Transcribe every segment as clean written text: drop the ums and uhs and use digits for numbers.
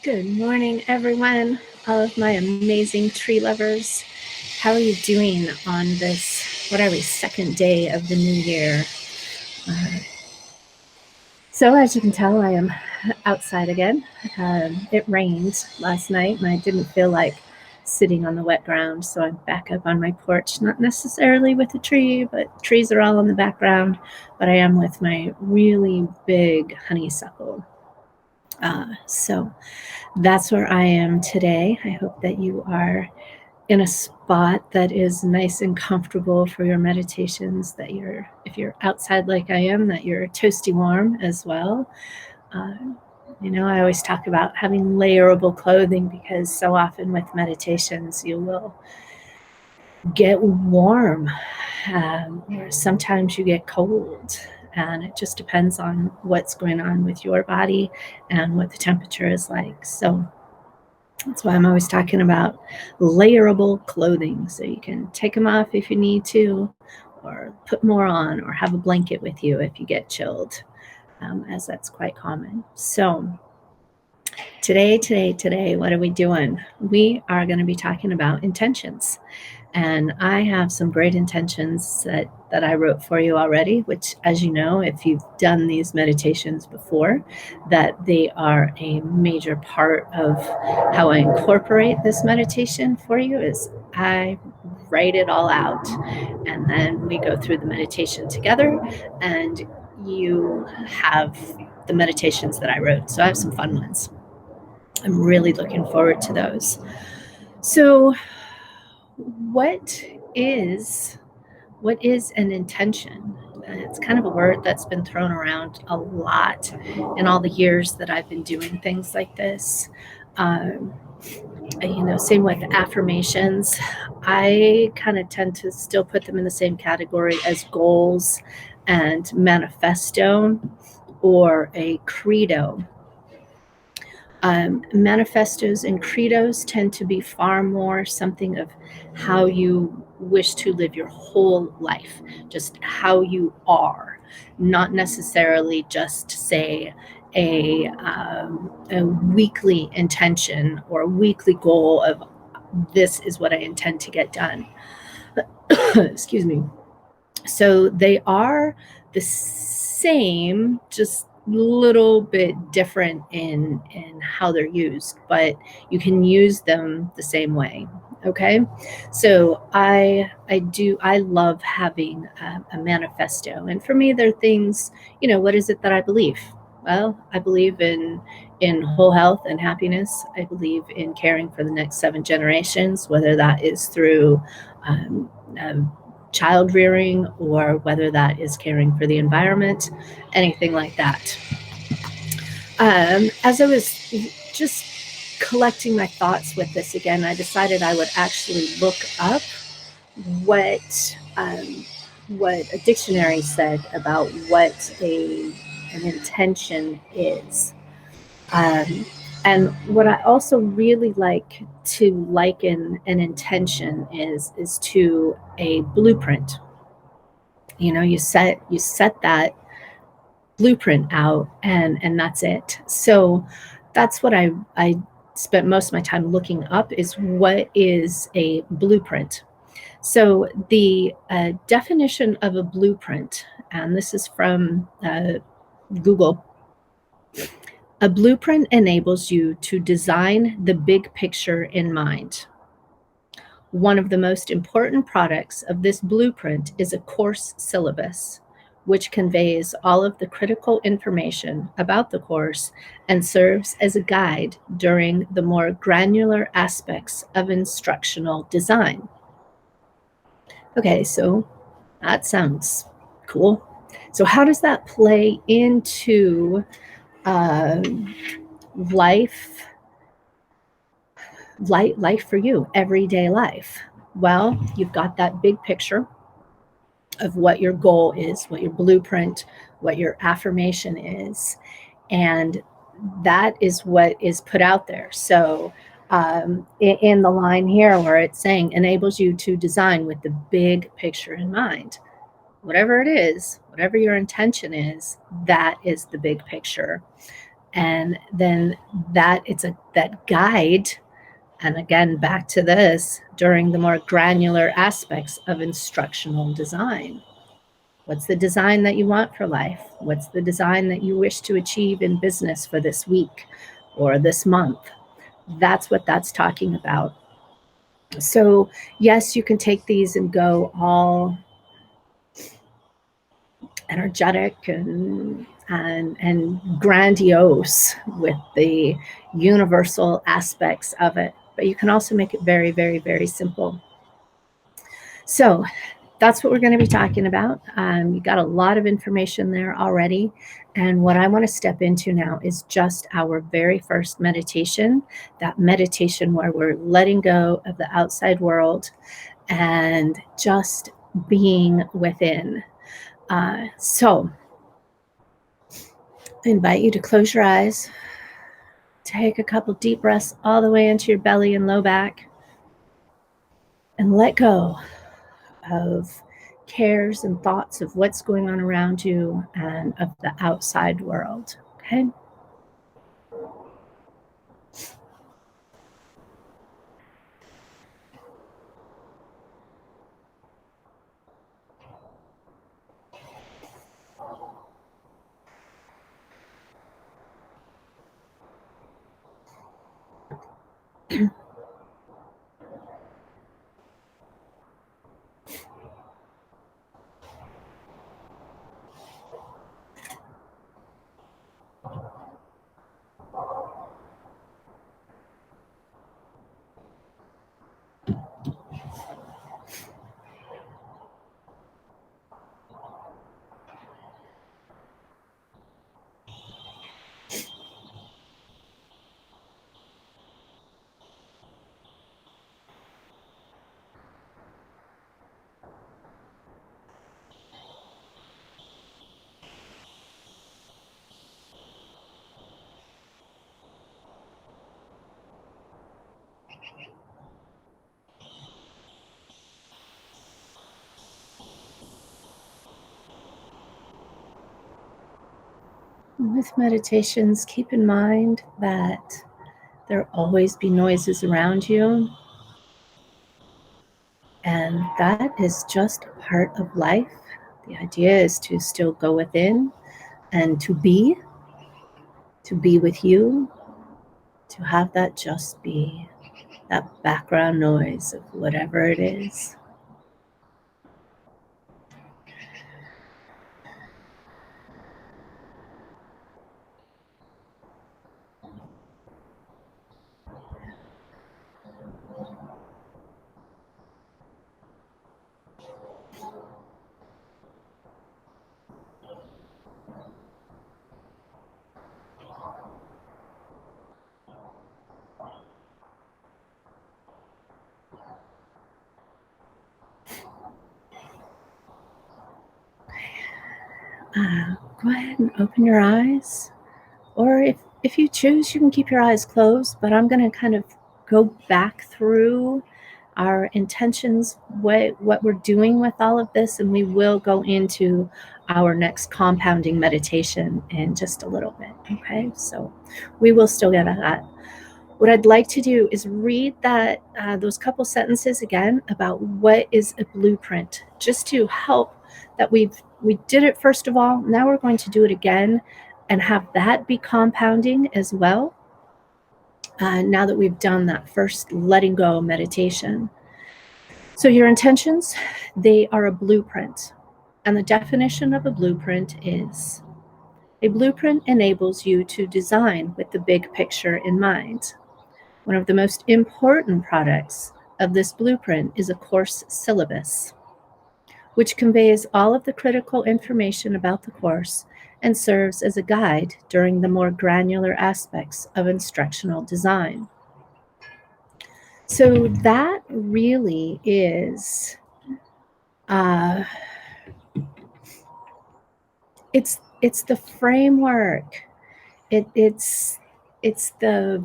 Good morning, everyone, all of my amazing tree lovers. How are you doing on this, what are we, second day of the new year? So as you can tell, I am outside again. It rained last night and I didn't feel like sitting on the wet ground, so I'm back up on my porch, not necessarily with a tree, but trees are all in the background, but I am with my really big honeysuckle. So that's where I am today. I hope that you are in a spot that is nice and comfortable for your meditations, that if you're outside like I am, that you're toasty warm as well. Uh, I always talk about having layerable clothing because so often with meditations, you will get warm, or sometimes you get cold. And it just depends on what's going on with your body and what the temperature is like. So that's why I'm always talking about layerable clothing. So you can take them off if you need to, or put more on, or have a blanket with you if you get chilled, as that's quite common. So today, what are we doing? We are going to be talking about intentions. And I have some great intentions that I wrote for you already, which, as you know, if you've done these meditations before, that they are a major part of how I incorporate this meditation for you is I write it all out and then we go through the meditation together and you have the meditations that I wrote. So I have some fun ones. I'm really looking forward to those. So what is an intention? It's kind of a word that's been thrown around a lot in all the years that I've been doing things like this. Same with affirmations. I kind of tend to still put them in the same category as goals and manifesto or a credo. Manifestos and credos tend to be far more something of how you wish to live your whole life, just how you are, not necessarily just say a weekly intention or a weekly goal of this is what I intend to get done. Excuse me. So they are the same, just little bit different in how they're used, but you can use them the same way. Okay, so I love having a manifesto, and for me, they're things. What is it that I believe? Well, I believe in whole health and happiness. I believe in caring for the next 7 generations, whether that is through child rearing or whether that is caring for the environment, anything like that. As I was just collecting my thoughts with this again, I decided I would actually look up what a dictionary said about what an intention is. And what I also really like to liken an intention is to a blueprint. You set that blueprint out and that's it. So that's what I spent most of my time looking up, is what is a blueprint. So the definition of a blueprint, and this is from Google. A blueprint enables you to design the big picture in mind. One of the most important products of this blueprint is a course syllabus, which conveys all of the critical information about the course and serves as a guide during the more granular aspects of instructional design. Okay, so that sounds cool. So how does that play into life for you, everyday life? Well, you've got that big picture of what your goal is, what your blueprint, what your affirmation is, and that is what is put out there. So in the line here where it's saying enables you to design with the big picture in mind, whatever it is, whatever your intention is, that is the big picture. And then that guide, and again, back to this, during the more granular aspects of instructional design. What's the design that you want for life? What's the design that you wish to achieve in business for this week or this month? That's what that's talking about. So yes, you can take these and go all energetic and grandiose with the universal aspects of it, but you can also make it very, very, very simple. So that's what we're going to be talking about. You got a lot of information there already. And what I want to step into now is just our very first meditation, that meditation where we're letting go of the outside world and just being within. So I invite you to close your eyes, take a couple deep breaths all the way into your belly and low back, and let go of cares and thoughts of what's going on around you and of the outside world. Okay? With meditations, keep in mind that there'll always be noises around you, and that is just a part of life. The idea is to still go within and to be with you, to have that just be that background noise of whatever it is. Go ahead and open your eyes, or if you choose, you can keep your eyes closed, but I'm going to kind of go back through our intentions, what we're doing with all of this, and we will go into our next compounding meditation in just a little bit. Okay, so we will still get at that. What I'd like to do is read that those couple sentences again about what is a blueprint, just to help that we did it first of all. Now we're going to do it again and have that be compounding as well. Now that we've done that first letting go meditation. So your intentions, they are a blueprint. And the definition of a blueprint is a blueprint enables you to design with the big picture in mind. One of the most important products of this blueprint is a course syllabus, which conveys all of the critical information about the course and serves as a guide during the more granular aspects of instructional design. So that really is, it's the framework. It's the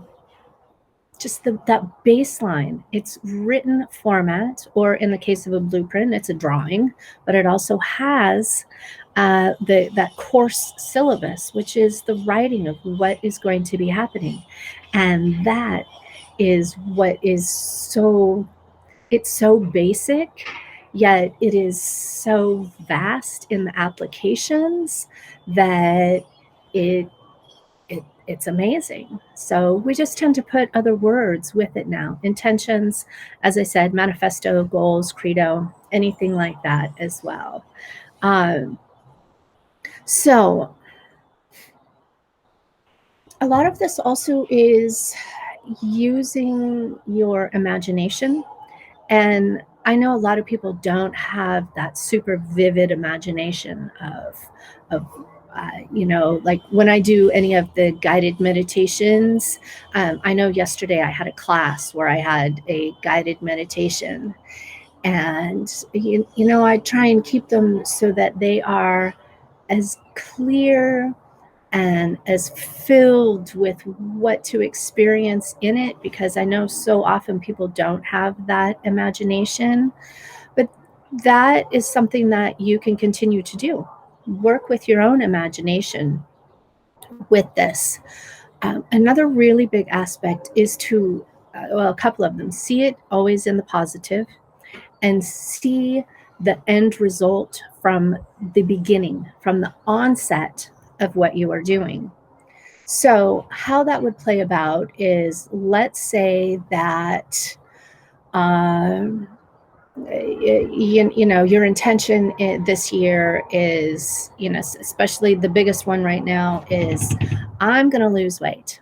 just that baseline. It's written format, or in the case of a blueprint, it's a drawing, but it also has that course syllabus, which is the writing of what is going to be happening. And that is what is so, it's so basic, yet it is so vast in the applications that it's amazing. So we just tend to put other words with it now. Intentions, as I said, manifesto, goals, credo, anything like that as well. So a lot of this also is using your imagination. And I know a lot of people don't have that super vivid imagination of like when I do any of the guided meditations. I know yesterday I had a class where I had a guided meditation, and I try and keep them so that they are as clear and as filled with what to experience in it, because I know so often people don't have that imagination. But that is something that you can continue to do. Work with your own imagination with this. Another really big aspect is to, a couple of them, see it always in the positive, and see the end result from the beginning, from the onset of what you are doing. So, how that would play about is, let's say that um, your intention this year is, especially the biggest one right now is, I'm going to lose weight.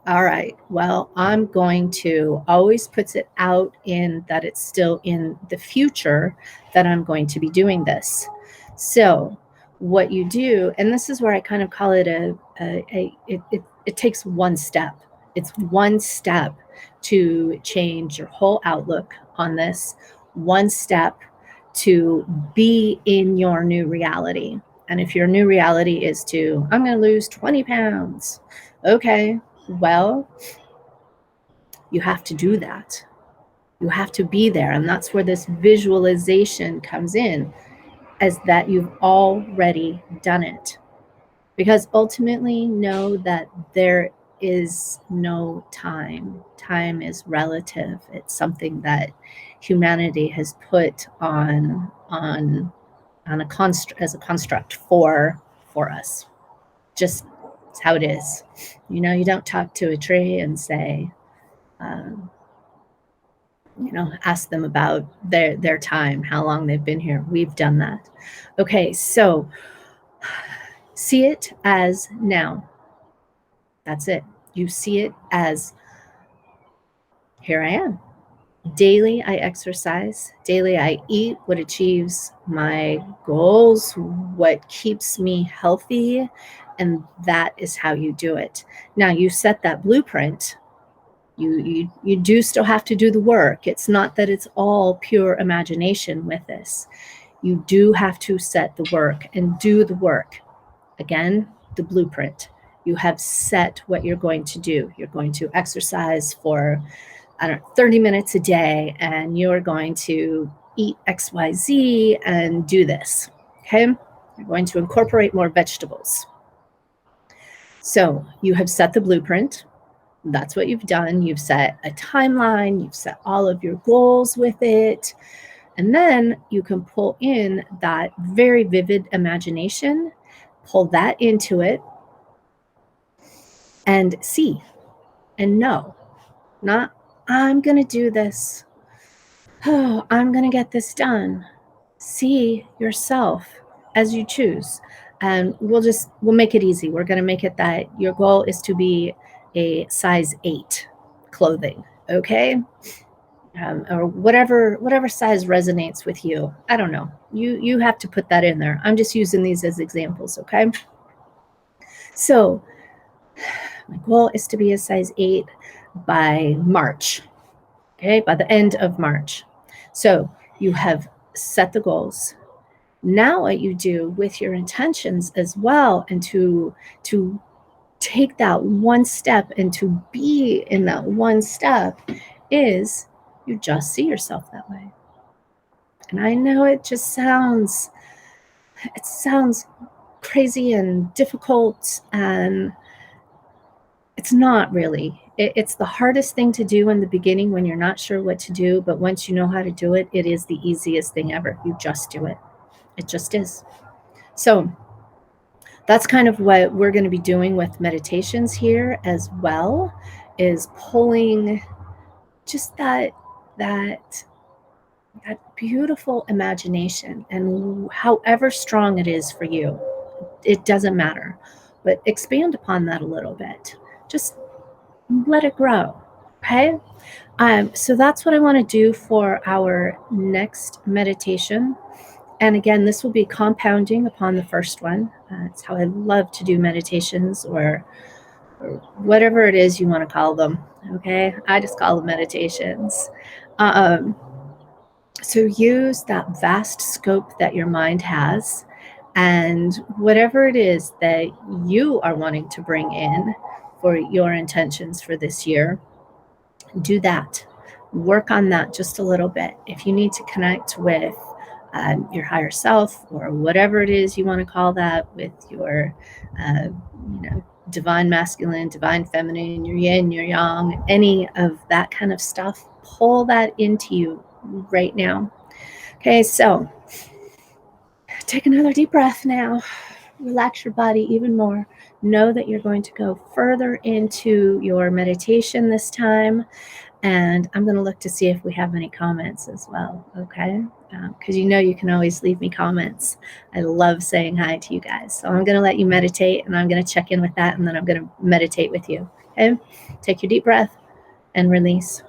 All right, well, I'm going to, always puts it out in that it's still in the future that I'm going to be doing this. So what you do, and this is where I kind of call it it takes one step. It's one step to change your whole outlook on this, one step to be in your new reality. And if your new reality is to, I'm going to lose 20 pounds, okay, well, you have to do that. You have to be there. And that's where this visualization comes in, as that you've already done it. Because ultimately, know that there is no time. Time is relative. It's something that humanity has put on a as a construct for us. Just, it's how it is. You don't talk to a tree and say, um, ask them about their time, how long they've been here. We've done that. Okay, so see it as now. That's it. You see it as, here I am. Daily I exercise. Daily I eat what achieves my goals, what keeps me healthy, and that is how you do it. Now you set that blueprint. You do still have to do the work. It's not that it's all pure imagination with this. You do have to set the work and do the work. Again, the blueprint. You have set what you're going to do. You're going to exercise for, 30 minutes a day, and you're going to eat XYZ and do this. Okay? You're going to incorporate more vegetables. So you have set the blueprint. That's what you've done. You've set a timeline, you've set all of your goals with it. And then you can pull in that very vivid imagination, pull that into it, and see and know. Not, I'm going to do this. Oh, I'm going to get this done. See yourself as you choose. And we'll make it easy. We're going to make it that your goal is to be a size 8 clothing, okay? Or whatever size resonates with you. I don't know. You have to put that in there. I'm just using these as examples, okay? So my goal is to be a size 8 by March, okay? By the end of March. So you have set the goals. Now what you do with your intentions as well, and to take that one step and to be in that one step, is you just see yourself that way. And I know it just sounds it sounds crazy and difficult, and it's not really. It's the hardest thing to do in the beginning when you're not sure what to do, but once you know how to do it, it is the easiest thing ever. You just do it. It just is. So that's kind of what we're going to be doing with meditations here as well, is pulling just that that beautiful imagination, and however strong it is for you, it doesn't matter, but expand upon that a little bit. Just let it grow. Okay. So that's what I want to do for our next meditation. And again, this will be compounding upon the first one. It's how I love to do meditations, or whatever it is you want to call them. Okay. I just call them meditations. Um, so use that vast scope that your mind has, and whatever it is that you are wanting to bring in for your intentions for this year, do that. Work on that just a little bit. If you need to connect with your higher self, or whatever it is you want to call that, with your, divine masculine, divine feminine, your yin, your yang, any of that kind of stuff, pull that into you right now. Okay, so take another deep breath now. Relax your body even more. Know that you're going to go further into your meditation this time. And I'm going to look to see if we have any comments as well. Okay. Because you can always leave me comments. I love saying hi to you guys. So I'm going to let you meditate, and I'm going to check in with that, and then I'm going to meditate with you. Okay. Take your deep breath and release.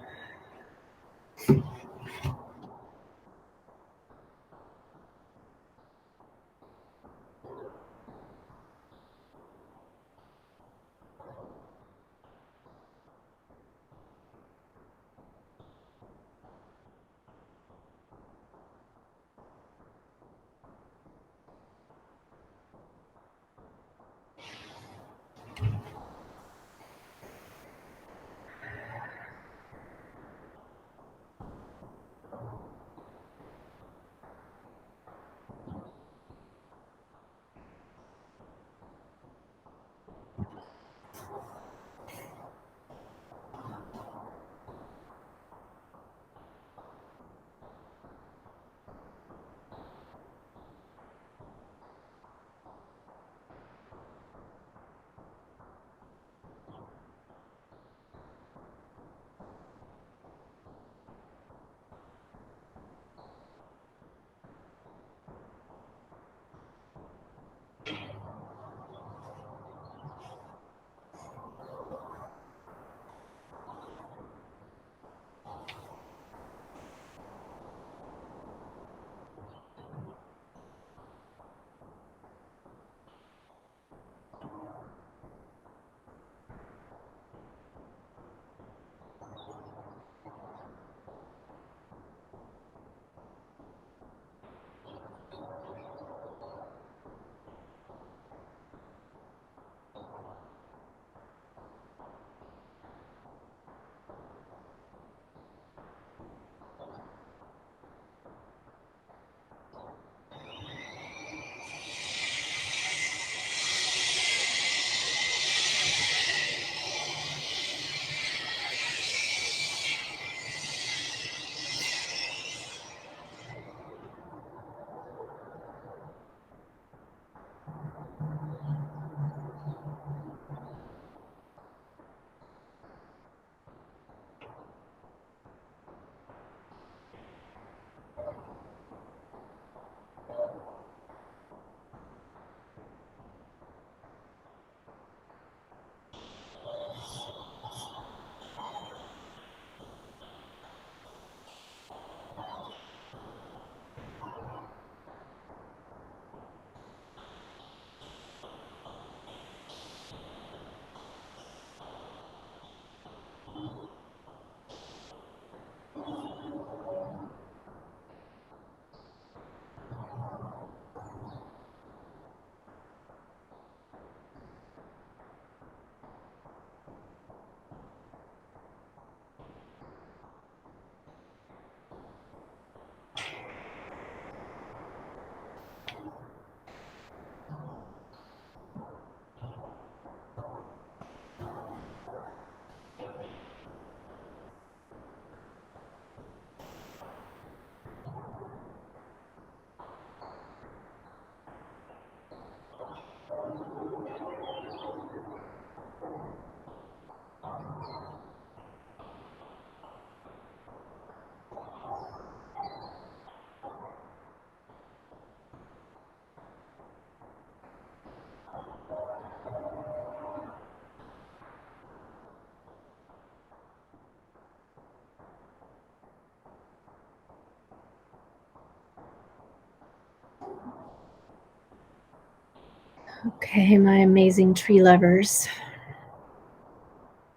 Okay, my amazing tree lovers.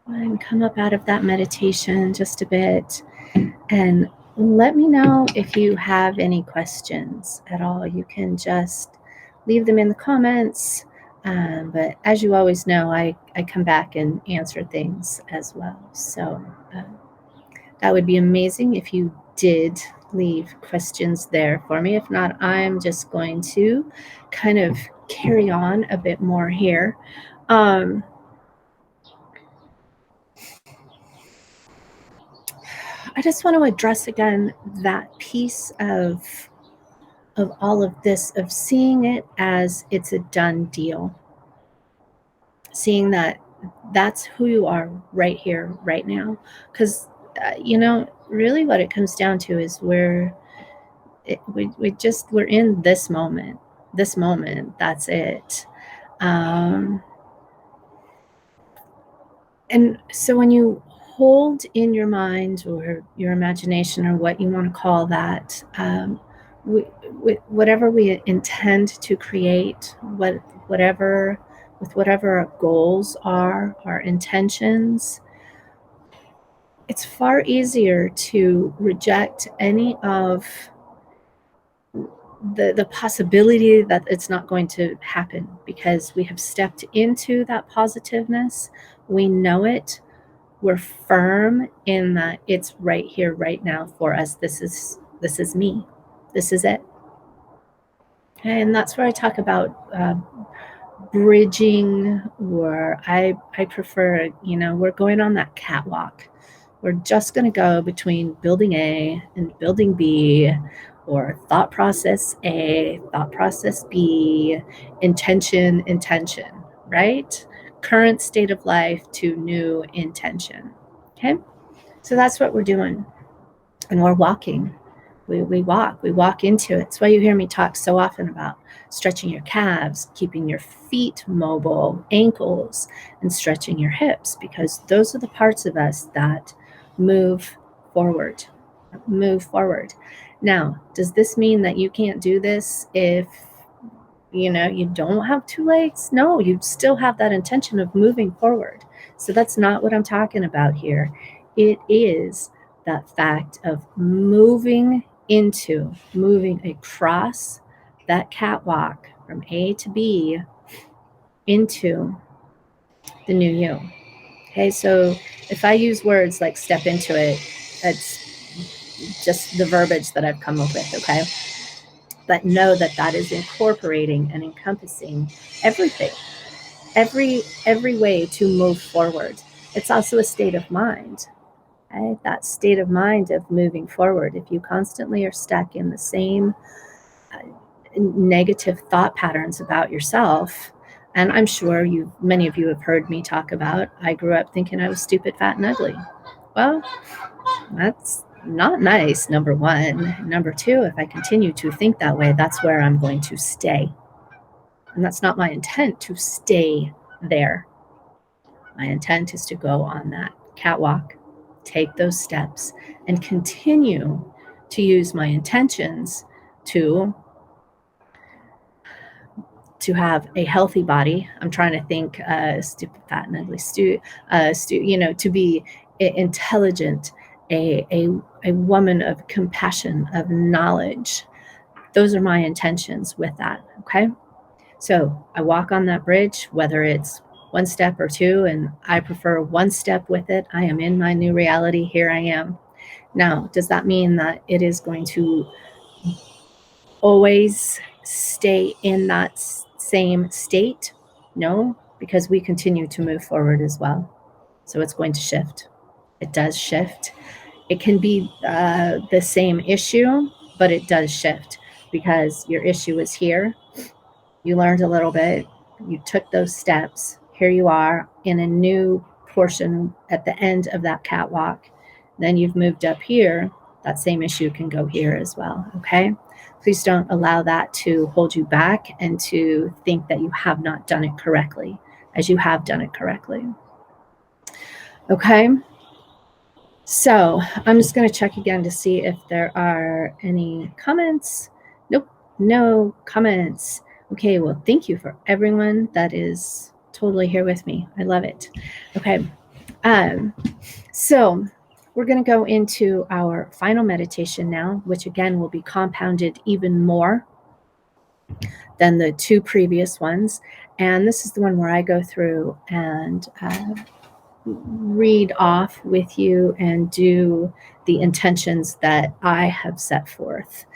And come up out of that meditation just a bit and let me know if you have any questions at all. You can just leave them in the comments. But as you always know, I come back and answer things as well. So that would be amazing if you did leave questions there for me. If not, I'm just going to kind of carry on a bit more here. I just want to address again that piece of all of this, of seeing it as it's a done deal, seeing that that's who you are right here, right now. Because really what it comes down to is we're in this moment. That's it. And so when you hold in your mind or your imagination or what you want to call that, whatever we intend to create, whatever our goals are, our intentions, it's far easier to reject any of the possibility that it's not going to happen, because we have stepped into that positiveness. We know it. We're firm in that it's right here, right now for us. This is me. This is it. And that's where I talk about bridging, or I prefer, we're going on that catwalk. We're just going to go between building A and building B, or thought process A, thought process B, intention, right? Current state of life to new intention. Okay? So that's what we're doing. And we're walking. We walk into it. That's why you hear me talk so often about stretching your calves, keeping your feet mobile, ankles, and stretching your hips, because those are the parts of us that move forward. Now, does this mean that you can't do this if you don't have two legs? No, you still have that intention of moving forward. So that's not what I'm talking about here. It is that fact of moving across that catwalk from A to B into the new you. Okay, so if I use words like step into it, it's just the verbiage that I've come up with, okay? But know that that is incorporating and encompassing everything, every way to move forward. It's also a state of mind. Right? That state of mind of moving forward. If you constantly are stuck in the same negative thought patterns about yourself, and I'm sure many of you have heard me talk about, I grew up thinking I was stupid, fat, and ugly. Well, that's not nice, number one. Number two, if I continue to think that way, that's where I'm going to stay. And that's not my intent to stay there. My intent is to go on that catwalk, take those steps, and continue to use my intentions to have a healthy body. I'm trying to think stupid, fat, and ugly, to be intelligent, a woman of compassion, of knowledge. Those are my intentions with that, okay? So I walk on that bridge, whether it's one step or two, and I prefer one step with it. I am in my new reality. Here I am. Now, does that mean that it is going to always stay in that same state? No, because we continue to move forward as well. So it's going to shift. It does shift. It can be the same issue, but it does shift, because your issue is here. You learned a little bit. You took those steps. Here you are in a new portion at the end of that catwalk. Then you've moved up here. That same issue can go here as well. Okay? Please don't allow that to hold you back and to think that you have not done it correctly, as you have done it correctly. Okay? So I'm just going to check again to see if there are any comments. Nope, no comments. Okay, well, thank you for everyone that is totally here with me. I love it. Okay, so we're going to go into our final meditation now, which again will be compounded even more than the two previous ones. And this is the one where I go through and read off with you and do the intentions that I have set forth.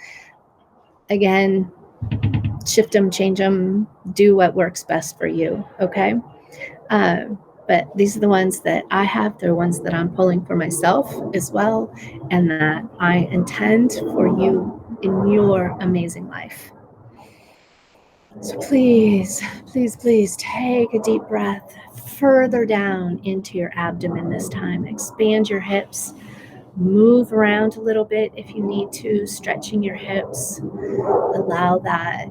Again, shift them, change them, do what works best for you, okay? But these are the ones that I have. They're ones that I'm pulling for myself as well, and that I intend for you in your amazing life. So please, please, please take a deep breath further down into your abdomen this time. Expand your hips. Move around a little bit if you need to, stretching your hips. Allow that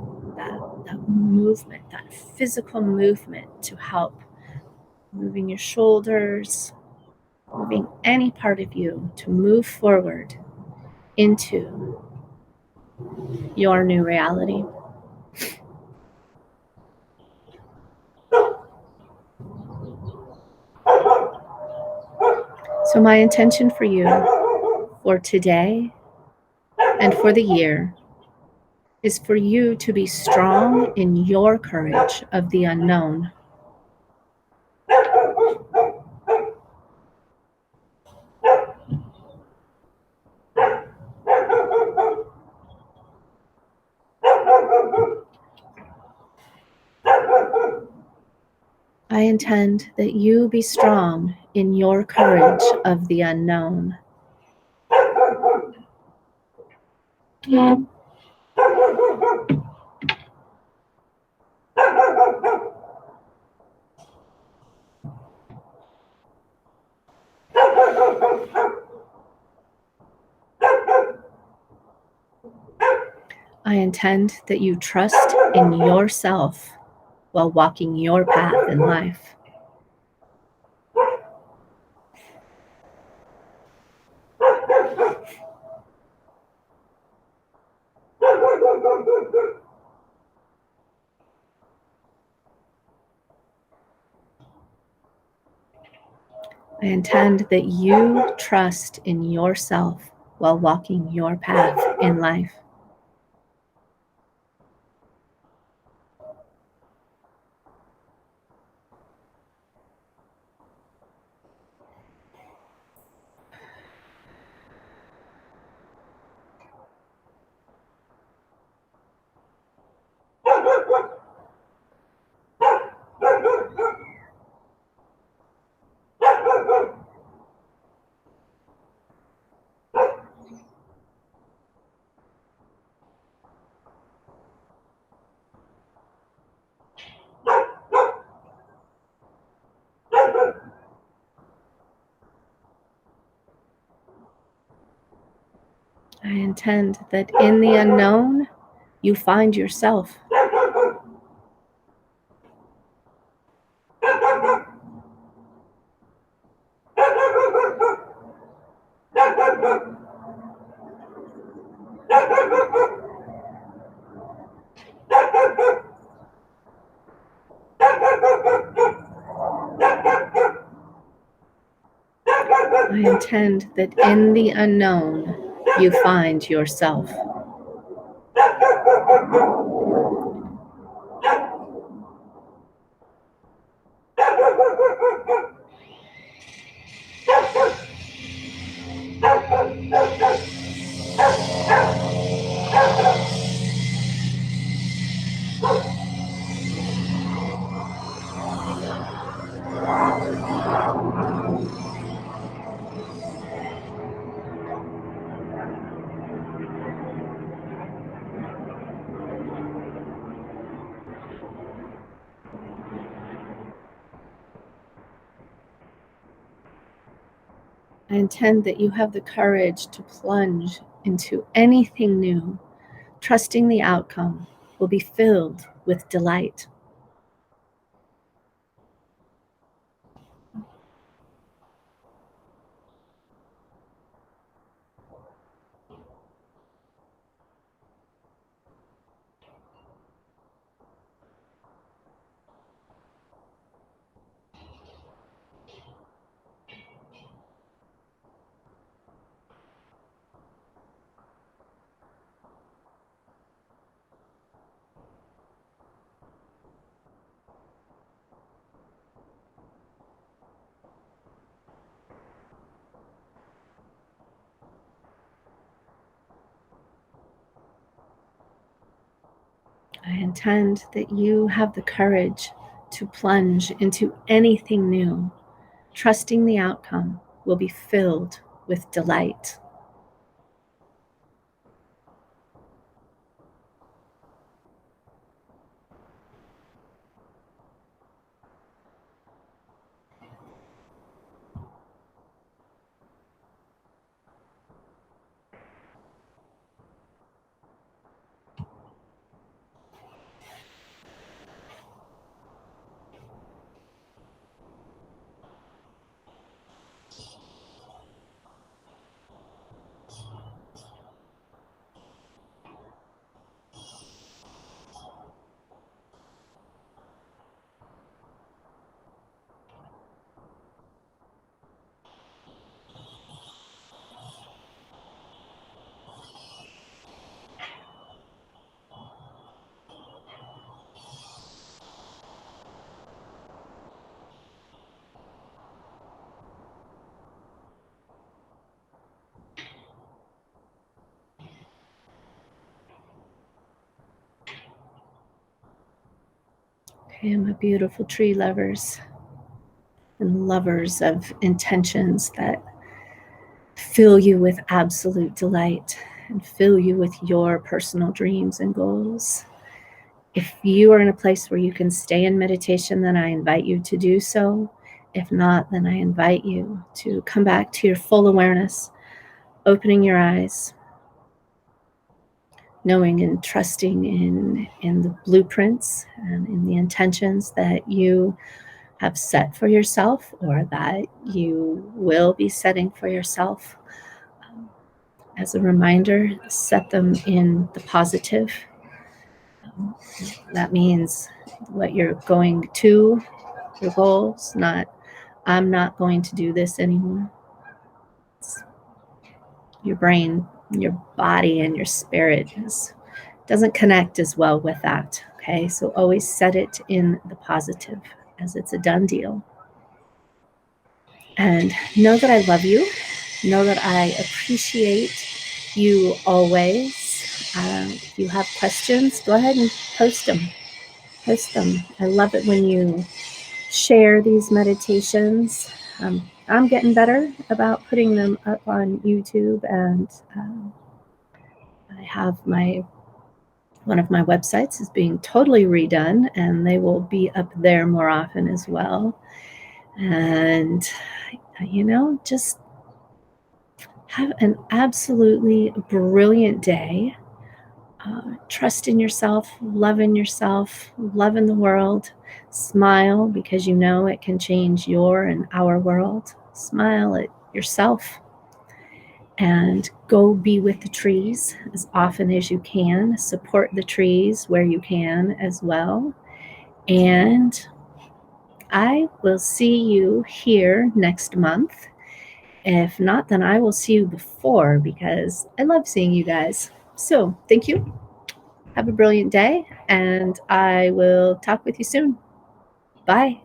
movement, that physical movement to help. Moving your shoulders, moving any part of you to move forward into your new reality. So my intention for you for today and for the year is for you to be strong in your courage of the unknown. I intend that you be strong in your courage of the unknown. I intend that you trust in yourself while walking your path in life. I intend that you trust in yourself while walking your path in life. I intend that in the unknown, you find yourself. I intend that in the unknown, you find yourself. I intend that you have the courage to plunge into anything new, trusting the outcome will be filled with delight. I intend that you have the courage to plunge into anything new, trusting the outcome will be filled with delight. Okay, my beautiful tree lovers and lovers of intentions that fill you with absolute delight and fill you with your personal dreams and goals. If you are in a place where you can stay in meditation, then I invite you to do so. If not, then I invite you to come back to your full awareness, opening your eyes, knowing and trusting in the blueprints and in the intentions that you have set for yourself or that you will be setting for yourself. As a reminder, set them in the positive. That means what you're going to, your goals, not I'm not going to do this anymore. It's your brain, your body, and your spirit doesn't connect as well with that. Okay, so always set it in the positive as it's a done deal. And know that I love you. Know that I appreciate you always. If you have questions, go ahead and post them. Post them. I love it when you share these meditations. I'm getting better about putting them up on YouTube, and I have one of my websites is being totally redone, and they will be up there more often as well. And just have an absolutely brilliant day. Trust in yourself, love in yourself, love in the world. Smile because you know it can change your and our world. Smile at yourself and go be with the trees as often as you can. Support the trees where you can as well. And I will see you here next month. If not, then I will see you before because I love seeing you guys. So thank you. Have a brilliant day, and I will talk with you soon. Bye.